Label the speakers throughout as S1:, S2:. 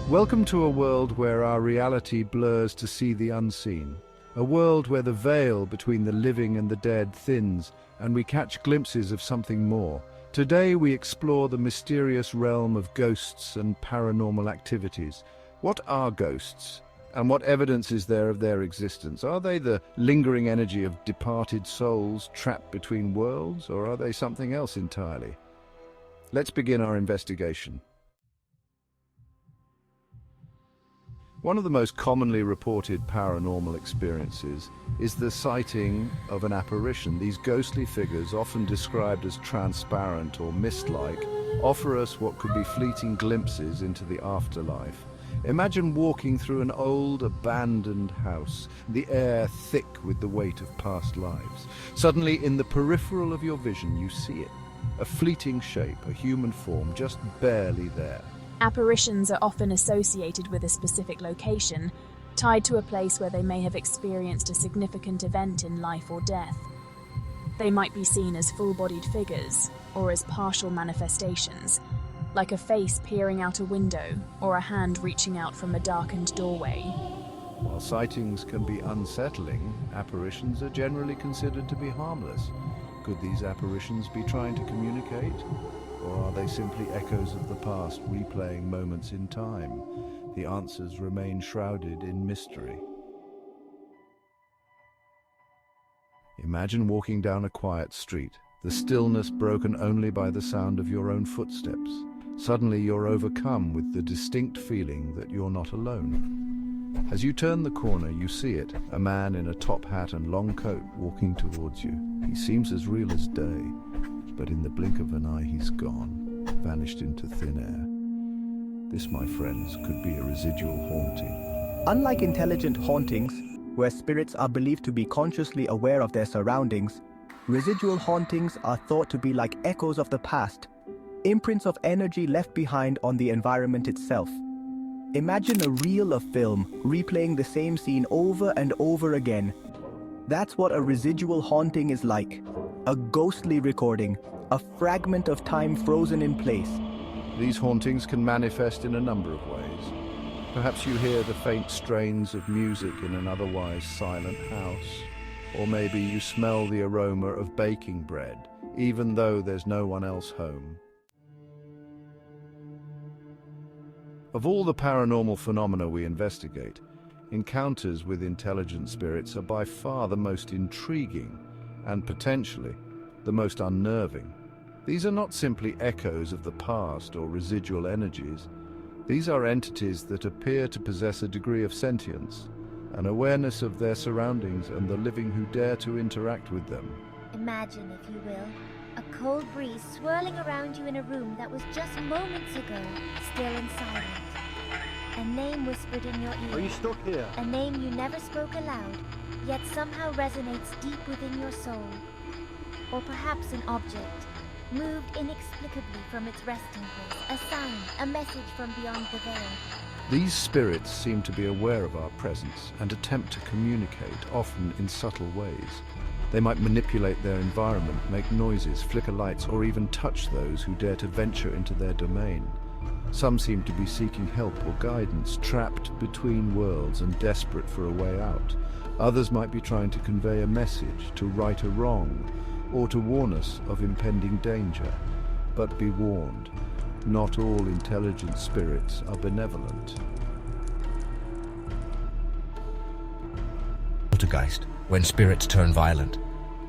S1: Welcome to a world where our reality blurs to see the unseen. A world where the veil between the living and the dead thins, and we catch glimpses of something more. Today we explore the mysterious realm of ghosts and paranormal activities. What are ghosts? And what evidence is there of their existence? Are they the lingering energy of departed souls trapped between worlds, or are they something else entirely? Let's begin our investigation. One of the most commonly reported paranormal experiences is the sighting of an apparition. These ghostly figures, often described as transparent or mist-like, offer us what could be fleeting glimpses into the afterlife. Imagine walking through an old, abandoned house, the air thick with the weight of past lives. Suddenly, in the peripheral of your vision, you see it. A fleeting shape, a human form, just barely there.
S2: Apparitions are often associated with a specific location, tied to a place where they may have experienced a significant event in life or death. They might be seen as full-bodied figures, or as partial manifestations, like a face peering out a window or a hand reaching out from a darkened doorway.
S1: While sightings can be unsettling, apparitions are generally considered to be harmless. Could these apparitions be trying to communicate? Or are they simply echoes of the past, replaying moments in time? The answers remain shrouded in mystery. Imagine walking down a quiet street, the stillness broken only by the sound of your own footsteps. Suddenly you're overcome with the distinct feeling that you're not alone. As you turn the corner, you see it, a man in a top hat and long coat walking towards you. He seems as real as day, but in the blink of an eye he's gone, vanished into thin air. This, my friends, could be a residual haunting.
S3: Unlike intelligent hauntings, where spirits are believed to be consciously aware of their surroundings, residual hauntings are thought to be like echoes of the past, imprints of energy left behind on the environment itself. Imagine a reel of film replaying the same scene over and over again. That's what a residual haunting is like. A ghostly recording, a fragment of time frozen in place.
S1: These hauntings can manifest in a number of ways. Perhaps you hear the faint strains of music in an otherwise silent house. Or maybe you smell the aroma of baking bread, even though there's no one else home. Of all the paranormal phenomena we investigate, encounters with intelligent spirits are by far the most intriguing and potentially the most unnerving. These are not simply echoes of the past or residual energies. These are entities that appear to possess a degree of sentience, an awareness of their surroundings and the living who dare to interact with them.
S4: Imagine, if you will, a cold breeze swirling around you in a room that was just moments ago still and silent. A name whispered in your ear.
S5: Are you stuck here?
S4: A name you never spoke aloud, yet somehow resonates deep within your soul. Or perhaps an object, moved inexplicably from its resting place, a sign, a message from beyond the veil.
S1: These spirits seem to be aware of our presence and attempt to communicate, often in subtle ways. They might manipulate their environment, make noises, flicker lights, or even touch those who dare to venture into their domain. Some seem to be seeking help or guidance, trapped between worlds and desperate for a way out. Others might be trying to convey a message, to right a wrong, or to warn us of impending danger. But be warned, not all intelligent spirits are benevolent.
S6: Poltergeist, when spirits turn violent.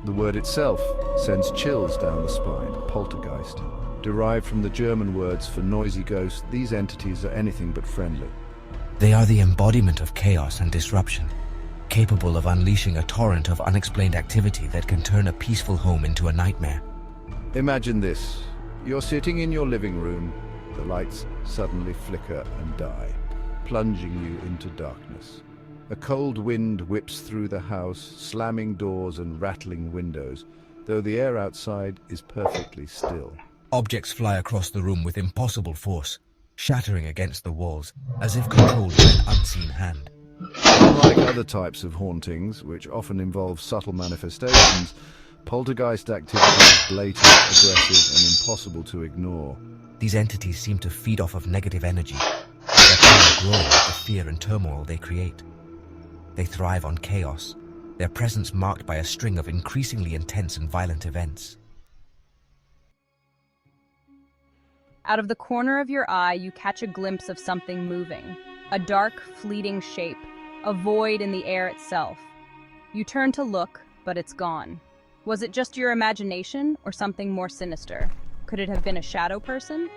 S1: The word itself sends chills down the spine. Poltergeist. Derived from the German words for noisy ghost, these entities are anything but friendly.
S6: They are the embodiment of chaos and disruption, capable of unleashing a torrent of unexplained activity that can turn a peaceful home into a nightmare.
S1: Imagine this. You're sitting in your living room. The lights suddenly flicker and die, plunging you into darkness. A cold wind whips through the house, slamming doors and rattling windows, though the air outside is perfectly still.
S6: Objects fly across the room with impossible force, shattering against the walls, as if controlled by an unseen hand.
S1: Unlike other types of hauntings, which often involve subtle manifestations, poltergeist activity is blatant, aggressive, and impossible to ignore.
S6: These entities seem to feed off of negative energy. Their power grow with the fear and turmoil they create. They thrive on chaos, their presence marked by a string of increasingly intense and violent events.
S5: Out of the corner of your eye, you catch a glimpse of something moving, a dark, fleeting shape, a void in the air itself. You turn to look, but it's gone. Was it just your imagination or something more sinister? Could it have been a shadow person?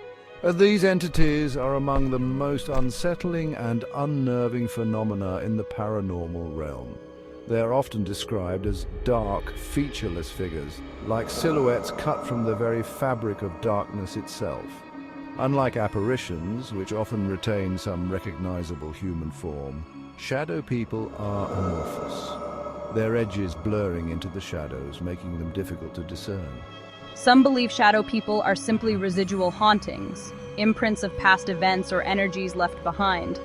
S1: These entities are among the most unsettling and unnerving phenomena in the paranormal realm. They are often described as dark, featureless figures, like silhouettes cut from the very fabric of darkness itself. Unlike apparitions, which often retain some recognizable human form, shadow people are amorphous, their edges blurring into the shadows, making them difficult to discern.
S5: Some believe shadow people are simply residual hauntings, imprints of past events or energies left behind.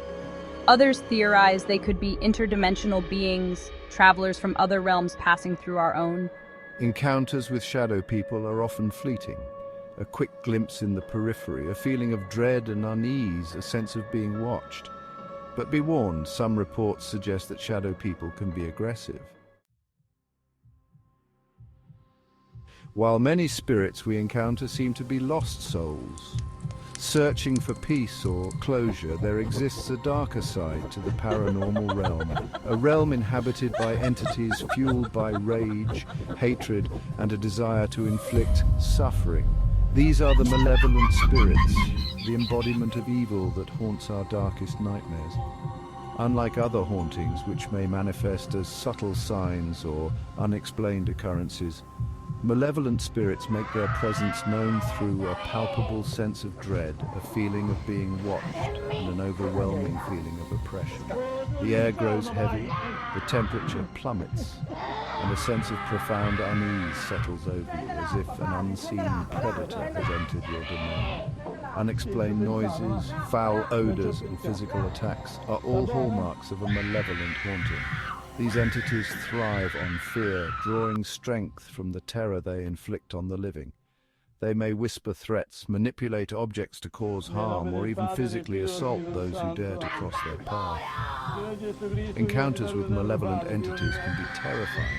S5: Others theorize they could be interdimensional beings, travelers from other realms passing through our own.
S1: Encounters with shadow people are often fleeting. A quick glimpse in the periphery, a feeling of dread and unease, a sense of being watched. But be warned, some reports suggest that shadow people can be aggressive. While many spirits we encounter seem to be lost souls, searching for peace or closure, there exists a darker side to the paranormal realm, a realm inhabited by entities fueled by rage, hatred, and a desire to inflict suffering. These are the malevolent spirits, the embodiment of evil that haunts our darkest nightmares. Unlike other hauntings, which may manifest as subtle signs or unexplained occurrences, malevolent spirits make their presence known through a palpable sense of dread, a feeling of being watched, and an overwhelming feeling of oppression. The air grows heavy, the temperature plummets, and a sense of profound unease settles over you, as if an unseen predator has entered your domain. Unexplained noises, foul odors, and physical attacks are all hallmarks of a malevolent haunting. These entities thrive on fear, drawing strength from the terror they inflict on the living. They may whisper threats, manipulate objects to cause harm, or even physically assault those who dare to cross their path. Encounters with malevolent entities can be terrifying,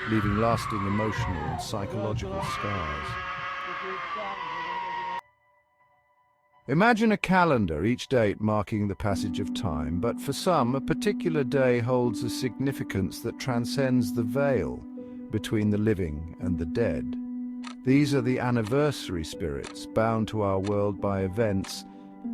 S1: leaving lasting emotional and psychological scars. Imagine a calendar, each date marking the passage of time, but for some, a particular day holds a significance that transcends the veil between the living and the dead. These are the anniversary spirits, bound to our world by events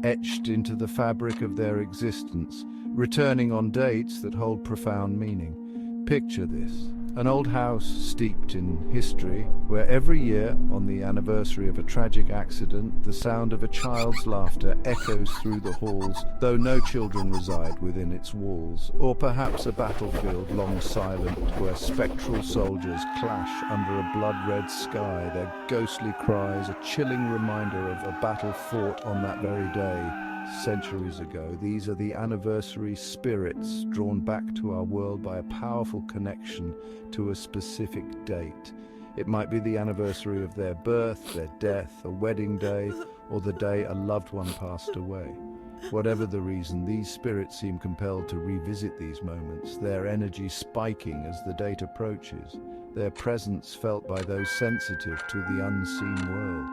S1: etched into the fabric of their existence, returning on dates that hold profound meaning. Picture this. An old house steeped in history, where every year, on the anniversary of a tragic accident, the sound of a child's laughter echoes through the halls, though no children reside within its walls. Or perhaps a battlefield long silent, where spectral soldiers clash under a blood-red sky, their ghostly cries a chilling reminder of a battle fought on that very day. Centuries ago. These are the anniversary spirits drawn back to our world by a powerful connection to a specific date. It might be the anniversary of their birth, their death, a wedding day, or the day a loved one passed away. Whatever the reason, these spirits seem compelled to revisit these moments, their energy spiking as the date approaches, their presence felt by those sensitive to the unseen world.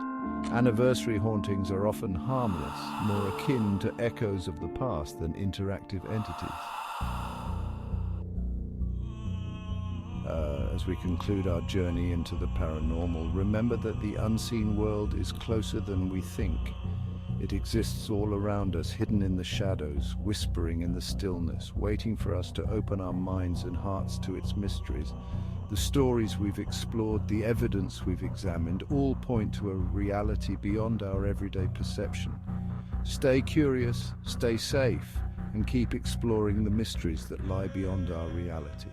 S1: Anniversary hauntings are often harmless, more akin to echoes of the past than interactive entities. As we conclude our journey into the paranormal, remember that the unseen world is closer than we think. It exists all around us, hidden in the shadows, whispering in the stillness, waiting for us to open our minds and hearts to its mysteries. The stories we've explored, the evidence we've examined, all point to a reality beyond our everyday perception. Stay curious, stay safe, and keep exploring the mysteries that lie beyond our reality.